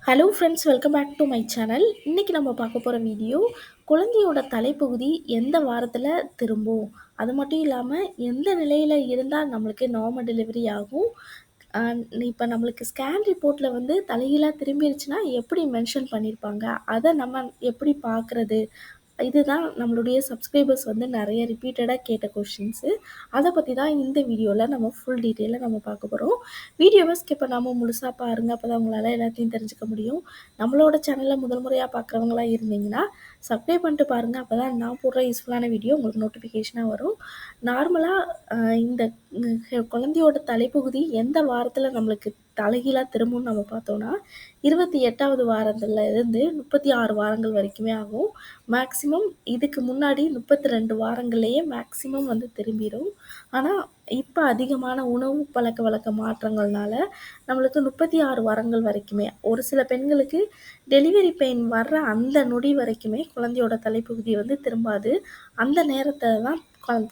Hello friends, welcome back to my channel. இன்றைக்கி நம்ம பார்க்க போகிற வீடியோ குழந்தையோட தலைப்பகுதி எந்த வாரத்தில் திரும்பும், அது மட்டும் இல்லாமல் எந்த நிலையில் இருந்தால் நம்மளுக்கு நார்மல் டெலிவரி ஆகும். இப்போ நம்மளுக்கு ஸ்கேன் ரிப்போர்ட்டில் வந்து தலைகீழாக திரும்பிருச்சுன்னா எப்படி மென்ஷன் பண்ணியிருப்பாங்க, அதை நம்ம எப்படி பார்க்குறது, இதுதான் நம்மளுடைய சப்ஸ்கிரைபர்ஸ் வந்து நிறைய ரிப்பீட்டடாக கேட்ட கொஷின்ஸு. அதை பற்றி தான் இந்த வீடியோவில் நம்ம ஃபுல் டீட்டெயிலாக நம்ம பார்க்க போகிறோம். வீடியோவை ஸ்கிப் பண்ணாமல் முழுசாக பாருங்கள், அப்போ தான் உங்களால் எல்லாத்தையும் தெரிஞ்சுக்க முடியும். நம்மளோட சேனலில் முதல் முறையாக பார்க்குறவங்களா இருந்தீங்கன்னா சப்ஸ்கிரைப் பண்ணிட்டு பாருங்கள், அப்போ தான் நான் போடுற யூஸ்ஃபுல்லான வீடியோ உங்களுக்கு நோட்டிஃபிகேஷனாக வரும். நார்மலாக இந்த குழந்தையோட தலைப்பகுதி எந்த வாரத்தில் நம்மளுக்கு தலைகீழாக திரும்பும்னு நம்ம பார்த்தோன்னா 28வது வாரத்தில் இருந்து 36 வாரங்கள் வரைக்குமே ஆகும். மேக்ஸிமம் இதுக்கு முன்னாடி 32 வாரங்கள்லேயே மேக்ஸிமம் வந்து திரும்பிடும். ஆனால் இப்போ அதிகமான உணவு பழக்கவழக்க மாற்றங்கள்னால நம்மளுக்கு 36 வாரங்கள் வரைக்குமே, ஒரு சில பெண்களுக்கு டெலிவரி பெயின் வர்ற அந்த நொடி வரைக்குமே குழந்தையோட தலைப்பகுதி வந்து திரும்பாது. அந்த நேரத்தில் தான்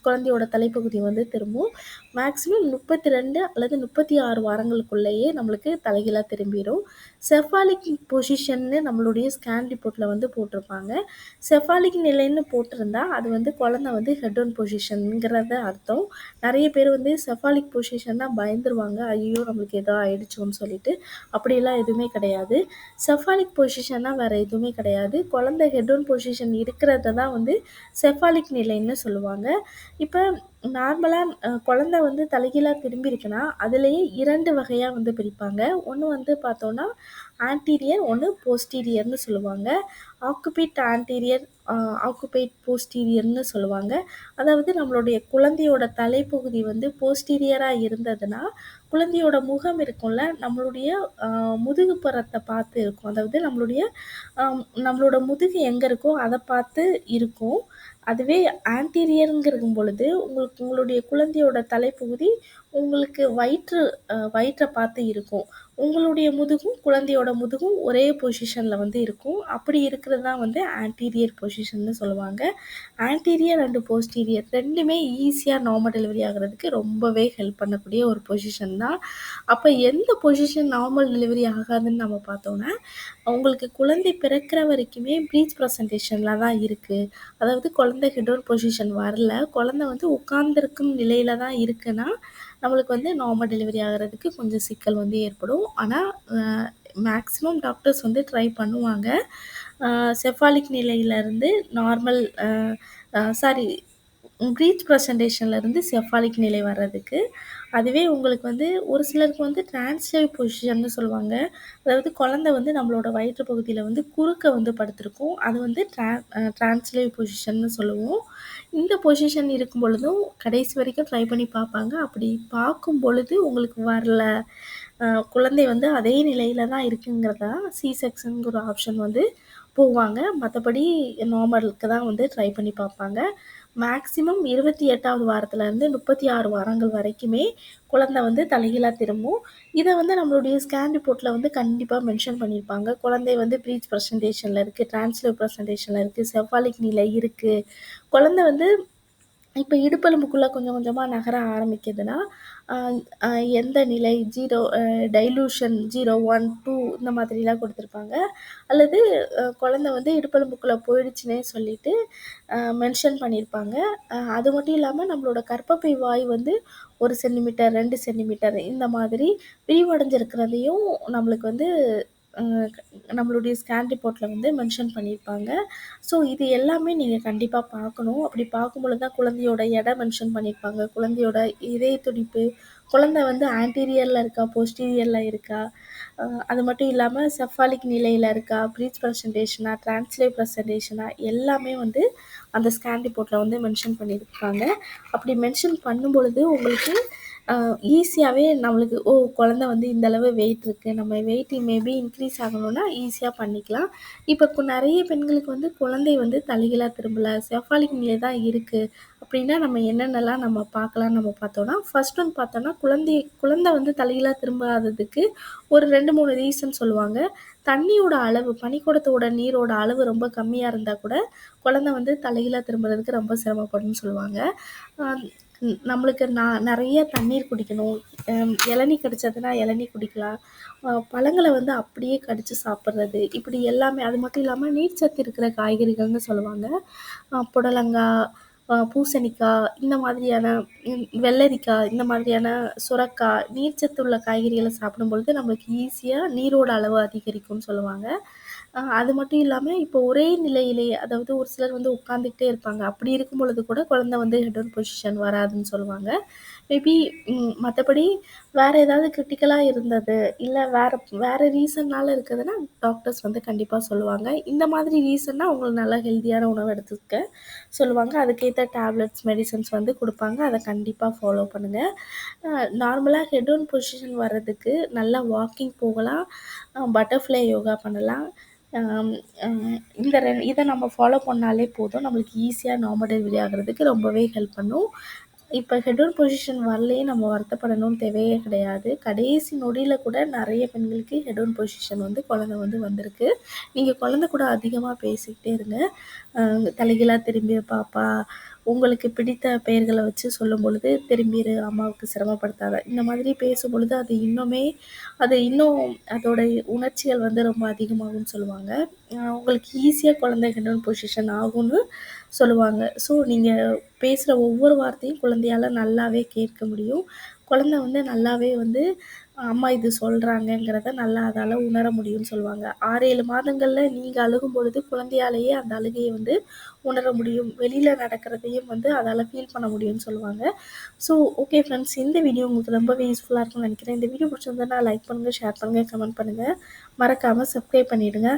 குழந்தையோட தலைப்பகுதி வந்து திரும்பும். மேக்ஸிமம் 32 அல்லது 36 வாரங்களுக்குள்ளேயே நம்மளுக்கு தலைகீழாக திரும்பிடும். செஃபாலிக் பொசிஷன்னு நம்மளுடைய ஸ்கேன் ரிப்போர்ட்டில் வந்து போட்டிருப்பாங்க. செஃபாலிக் நிலைன்னு போட்டிருந்தா அது வந்து குழந்தை வந்து ஹெட் ஒன் பொசிஷனுங்கிறத அர்த்தம். நிறைய பேர் வந்து செஃபாலிக் பொசிஷன்னா பயந்துருவாங்க, ஐயோ நம்மளுக்கு ஏதோ ஆயிடுச்சோன்னு சொல்லிட்டு. அப்படியெல்லாம் எதுவுமே கிடையாது. செஃபாலிக் பொசிஷன்னா வேறு எதுவுமே கிடையாது. குழந்தை ஹெட் ஒன் பொசிஷன் இருக்கிறத தான் வந்து செஃபாலிக் நிலைன்னு சொல்லுவாங்க. இப்போ நார்மலாக குழந்தை வந்து தலைகீழாக திரும்பியிருக்குன்னா அதுலேயே 2 வகையாக வந்து பிரிப்பாங்க. ஒன்று வந்து பார்த்தோன்னா ஆன்டீரியர், ஒன்று போஸ்டீரியர்னு சொல்லுவாங்க. ஆக்குபைட் ஆன்டீரியர், ஆக்குபைட் போஸ்டீரியர்னு சொல்லுவாங்க. அதாவது நம்மளுடைய குழந்தையோட தலைப்பகுதி வந்து போஸ்டீரியராக இருந்ததுன்னா குழந்தையோட முகம் இருக்கும்ல, நம்மளுடைய முதுகுப்புறத்தை பார்த்து இருக்கும். அதாவது நம்மளோட முதுகு எங்கே இருக்கோ அதை பார்த்து இருக்கும். அதுவே ஆன்டீரியருங்கும் பொழுது உங்களுடைய குழந்தையோட தலைப்பகுதி உங்களுக்கு வயிற்றை பார்த்து இருக்கும். உங்களுடைய முதுகும் குழந்தையோட முதுகும் ஒரே பொசிஷனில் வந்து இருக்கும். அப்படி இருக்கிறது தான் வந்து ஆன்டீரியர் பொசிஷன்னு சொல்லுவாங்க. ஆன்டீரியர் அண்டு போஸ்டீரியர் ரெண்டுமே ஈஸியாக நார்மல் டெலிவரி ஆகிறதுக்கு ரொம்பவே ஹெல்ப் பண்ணக்கூடிய ஒரு பொசிஷன் தான். அப்போ எந்த பொசிஷன் நார்மல் டெலிவரி ஆகாதுன்னு நம்ம பார்த்தோன்னா, உங்களுக்கு குழந்தை பிறக்கிற வரைக்குமே ப்ரீச் ப்ரெசன்டேஷனில் தான் இருக்குது. அதாவது குழந்தை ஹெட் ஒன் பொசிஷன் வரல, குழந்தை வந்து உட்கார்ந்துருக்கும் நிலையில் தான் இருக்குன்னா நம்மளுக்கு வந்து நார்மல் டெலிவரி ஆகிறதுக்கு கொஞ்சம் சிக்கல் வந்து ஏற்படும். ஆனால் மேக்ஸிமம் டாக்டர்ஸ் வந்து ட்ரை பண்ணுவாங்க செஃபாலிக் நிலையிலேருந்து நார்மல் சாரி ப்ரீச் ப்ரெசன்டேஷன்லேருந்து செஃபாலிக் நிலை வர்றதுக்கு. அதுவே உங்களுக்கு வந்து ஒரு சிலருக்கு வந்து டிரான்ஸ்லேவ் பொசிஷன்னு சொல்லுவாங்க. அதாவது குழந்தை வந்து நம்மளோட வயிற்று பகுதியில் வந்து குறுக்க வந்து படுத்திருக்கும். அது வந்து டிரான்ஸ்லேவ் பொசிஷன்னு சொல்லுவோம். இந்த பொசிஷன் இருக்கும் பொழுதும் கடைசி வரைக்கும் ட்ரை பண்ணி பார்ப்பாங்க. அப்படி பார்க்கும் பொழுது உங்களுக்கு வரல, குழந்தை வந்து அதே நிலையில் தான் இருக்குங்கிறதா சி செக்ஷனுங்கிற ஒரு ஆப்ஷன் வந்து போவாங்க. மற்றபடி நார்மலுக்கு தான் வந்து ட்ரை பண்ணி பார்ப்பாங்க. மேக்ஸிமம் 28வது வாரத்துலேருந்து 36 வாரங்கள் வரைக்குமே குழந்தை வந்து தலைகீழாக திரும்பும். இதை வந்து நம்மளுடைய ஸ்கேன் ரிப்போர்ட்டில் வந்து கண்டிப்பாக மென்ஷன் பண்ணியிருப்பாங்க. குழந்தை வந்து ப்ரீச் ப்ரெசன்டேஷனில் இருக்குது, டிரான்ஸ்லேவ் ப்ரெசன்டேஷனில் இருக்குது, செஃபாலிக் நிலை இருக்குது. குழந்தை வந்து இப்போ இடுப்பெலும்புக்குள்ளே கொஞ்சம் கொஞ்சமாக நகர ஆரம்பிக்குதுன்னா எந்த நிலை 0, டைலூஷன் 0, 1, 2 இந்த மாதிரிலாம் கொடுத்துருப்பாங்க. அல்லது குழந்தை வந்து இடுப்பெலும்புக்குள்ளே போயிடுச்சுன்னே சொல்லிட்டு மென்ஷன் பண்ணியிருப்பாங்க. அது மட்டும் இல்லாமல் நம்மளோட கர்ப்பப்பை வாய் வந்து 1 சென்டிமீட்டர் 2 சென்டிமீட்டர் இந்த மாதிரி விரிவடைஞ்சிருக்கிறதையும் நம்மளுக்கு வந்து நம்மளுடைய ஸ்கேன் ரிப்போர்ட்டில் வந்து மென்ஷன் பண்ணியிருப்பாங்க. ஸோ இது எல்லாமே நீங்கள் கண்டிப்பாக பார்க்கணும். அப்படி பார்க்கும்பொழுது தான் குழந்தையோட எடை மென்ஷன் பண்ணியிருப்பாங்க, குழந்தையோட இதய துடிப்பு, குழந்தை வந்து ஆன்டீரியரில் இருக்கா, போஸ்டீரியரில் இருக்கா, அது மட்டும் இல்லாமல் செஃபாலிக் நிலையில் இருக்கா, ப்ரீச் ப்ரெசன்டேஷனா, டிரான்ஸ்லேவ் ப்ரெசன்டேஷனா, எல்லாமே வந்து அந்த ஸ்கேன் ரிப்போர்ட்டில் வந்து மென்ஷன் பண்ணியிருப்பாங்க. அப்படி மென்ஷன் பண்ணும் பொழுது உங்களுக்கு ஈஸியாகவே நம்மளுக்கு குழந்தை வந்து இந்தளவு வெயிட் இருக்குது, நம்ம வெயிட் மேபி இன்க்ரீஸ் ஆகணும்னா ஈஸியாக பண்ணிக்கலாம். இப்போ நிறைய பெண்களுக்கு வந்து குழந்தை வந்து தலைகீழாக திரும்பலை, செஃபாலிக் நிலை தான் இருக்குது அப்படின்னா நம்ம என்னென்னலாம் நம்ம பார்க்கலான்னு நம்ம பார்த்தோன்னா, ஃபர்ஸ்ட் ஒன் பார்த்தோன்னா குழந்தை வந்து தலைகீழாக திரும்பாததுக்கு ஒரு 2, 3 ரீசன் சொல்லுவாங்க. தண்ணியோட அளவு, பனிக்கூடத்தோட நீரோட அளவு ரொம்ப கம்மியாக இருந்தால் கூட குழந்தை வந்து தலைகீழாக திரும்புறதுக்கு ரொம்ப சிரமப்படும்னு சொல்லுவாங்க. நம்மளுக்கு நிறைய தண்ணீர் குடிக்கணும். இளநீ கிடைச்சதுன்னா இளநீ குடிக்கலாம். பழங்கள வந்து அப்படியே கடிச்சு சாப்பிட்றது, இப்படி எல்லாமே. அது மட்டும் இல்லாம நீர்ச்சத்து இருக்கிற காய்கறிகள்னு சொல்லுவாங்க. புடலங்கா, பூசணிக்காய், இந்த மாதிரியான வெள்ளரிக்காய், இந்த மாதிரியான சுரக்காய், நீர்ச்சத்துள்ள காய்கறிகள சாப்பிடும்பொழுது நம்மளுக்கு ஈஸியா நீரோட அளவு அதிகரிக்கும்னு சொல்லுவாங்க. அது மட்டும் இல்லாம இப்போ ஒரே நிலையிலேயே, அதாவது ஒரு சிலர் வந்து உட்காந்துக்கிட்டே இருப்பாங்க. அப்படி இருக்கும் பொழுது கூட குழந்தை வந்து ஹெட் ஒன் பொசிஷன் வராதுன்னு சொல்லுவாங்க. மேபி மத்தபடி வேற ஏதாவது கிரிட்டிக்கலா இருந்தது, இல்ல வேற வேற ரீசன்னால இருக்குதுன்னா டாக்டர்ஸ் வந்து கண்டிப்பா சொல்லுவாங்க. இந்த மாதிரி ரீசன்னா உங்களுக்கு நல்லா ஹெல்தியான உணவு எடுத்துக்க சொல்லுவாங்க. அதுக்கேத்த டேப்லெட்ஸ், மெடிசின்ஸ் வந்து குடுப்பாங்க. அத கண்டிப்பா ஃபாலோ பண்ணுங்க. நார்மலா ஹெட் ஒன் பொசிஷன் வர்றதுக்கு நல்லா வாக்கிங் போகலாம். பட்டர்ஃப்ளை யோகா பண்ணலாம். அம் அ இந்த இத நம்ம ஃபாலோ பண்ணாலே போதும். நம்மளுக்கு ஈஸியா நார்மல் டெலிவரி ஆகுறதுக்கு ரொம்பவே ஹெல்ப் பண்ணும். இப்ப ஹெட் ஒன் பொசிஷன் வரலயே நம்ம வருத்தப்படணும்னு தேவையே கிடையாது. கடைசி நொடியில கூட நெறைய பெண்களுக்கு ஹெட் ஒன் பொசிஷன் வந்து குழந்தை வந்து வந்திருக்கு. நீங்க குழந்தை கூட அதிகமா பேசிக்கிட்டே இருங்க. அ தலைகீழா திரும்பி பாப்பா, உங்களுக்கு பிடித்த பெயர்கள வச்சு சொல்லும்பொழுது, "திரும்பிரு, அம்மாவுக்கு சிரமப்படுத்தாத." இந்த மாதிரி பேசும்பொழுது அது இன்னும் அதோட உணர்ச்சிகள் வந்து ரொம்ப அதிகமாகும்னு சொல்லுவாங்க. உங்களுக்கு ஈஸியா குழந்தை ஹெட் ஒன் பொசிஷன் ஆகும்னு சொல்லுவாங்க. ஸோ நீங்க பேசுற ஒவ்வொரு வார்த்தையும் குழந்தையால நல்லாவே கேட்க முடியும். குழந்தை வந்து நல்லாவே வந்து அம்மா இது சொல்றாங்கங்கிறத நல்லா அதால உணர முடியும்னு சொல்லுவாங்க. 6, 7 மாதங்கள்ல நீங்க அழுகும்பொழுது குழந்தையாலேயே அந்த அழுகைய வந்து உணர முடியும். வெளியில நடக்கிறதையும் வந்து அதால ஃபீல் பண்ண முடியும்னு சொல்லுவாங்க. ஸோ ஓகே ஃப்ரெண்ட்ஸ், இந்த வீடியோ உங்களுக்கு ரொம்பவே யூஸ்ஃபுல்லா இருக்கும்னு நெனைக்கிறேன். இந்த வீடியோ பிடிச்சிருந்ததுன்னா லைக் பண்ணுங்க, ஷேர் பண்ணுங்க, கமெண்ட் பண்ணுங்க. மறக்காம சப்ஸ்கிரைப் பண்ணிடுங்க.